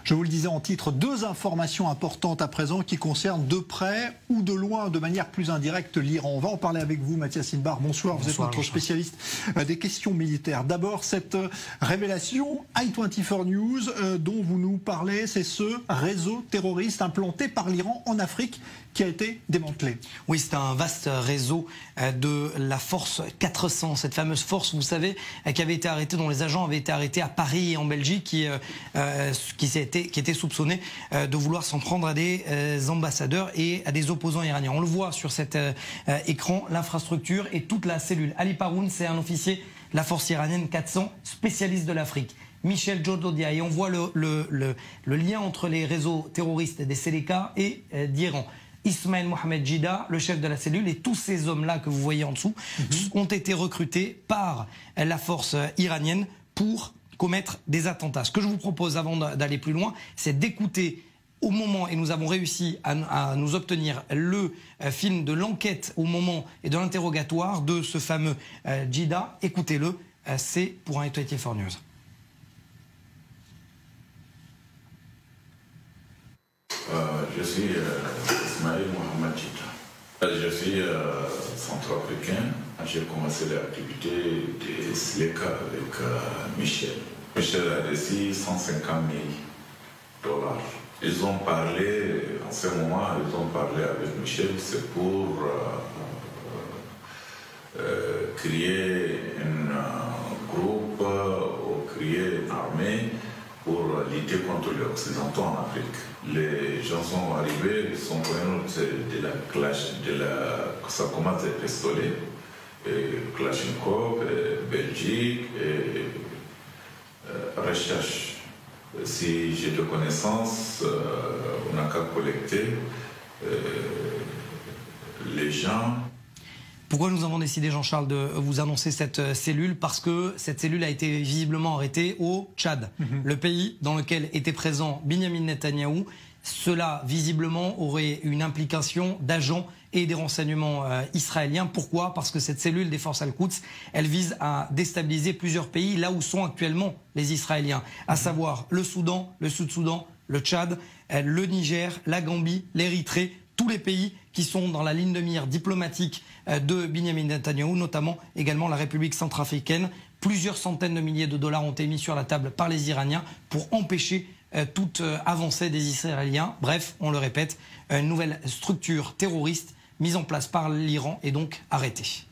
Je vous le disais en titre, deux informations importantes à présent qui concernent de près ou de loin, de manière plus indirecte, l'Iran. On va en parler avec vous, Mathias Inbar. Bonsoir, vous êtes notre spécialiste des questions militaires. D'abord, cette révélation, i24 News, dont vous nous parlez, c'est ce réseau terroriste implanté par l'Iran en Afrique qui a été démantelé. Oui, c'est un vaste réseau de la force 400, cette fameuse force, vous savez, qui avait été arrêtée, dont les agents avaient été arrêtés à Paris et en Belgique, qui était soupçonné de vouloir s'en prendre à des ambassadeurs et à des opposants iraniens. On le voit sur cet écran, l'infrastructure et toute la cellule. Ali Paroun, c'est un officier de la force iranienne 400, spécialiste de l'Afrique. Michel Jododia, et on voit le lien entre les réseaux terroristes des Seleka et d'Iran. Ismaël Mohamed Jida, le chef de la cellule, et tous ces hommes-là que vous voyez en dessous ont été recrutés par la force iranienne pour commettre des attentats. Ce que je vous propose avant d'aller plus loin, c'est d'écouter au moment, et nous avons réussi à nous obtenir le film de l'enquête au moment et de l'interrogatoire de ce fameux Jida. Écoutez-le, c'est pour un i24 News. Je suis Ismaël Mohamed Jida. Je suis centrafricain. J'ai commencé l'activité de Seleka avec Michel. Michel a reçu 150 000 $. Ils ont parlé, en ce moment, ils ont parlé avec Michel, c'est pour créer un groupe ou créer une armée pour lutter contre les Occidentaux en Afrique. Les gens sont arrivés, ils sont venus de la clash, ça commence des pistolets, Kalachnikov, Belgique, et recherche. Si j'ai de connaissances, on n'a qu'à collecter les gens. Pourquoi nous avons décidé, Jean-Charles, de vous annoncer cette cellule? Parce que cette cellule a été visiblement arrêtée au Tchad, le pays dans lequel était présent Binyamin Netanyahou. Cela, visiblement, aurait une implication d'agents et des renseignements israéliens. Pourquoi? Parce que cette cellule des forces Al-Quds, elle vise à déstabiliser plusieurs pays là où sont actuellement les Israéliens, à savoir le Soudan, le Sud-Soudan, le Tchad, le Niger, la Gambie, l'Érythrée, tous les pays qui sont dans la ligne de mire diplomatique de Binyamin Netanyahou, notamment également la République centrafricaine. Plusieurs centaines de milliers de dollars ont été mis sur la table par les Iraniens pour empêcher toute avancée des Israéliens. Bref, on le répète, une nouvelle structure terroriste mise en place par l'Iran est donc arrêtée.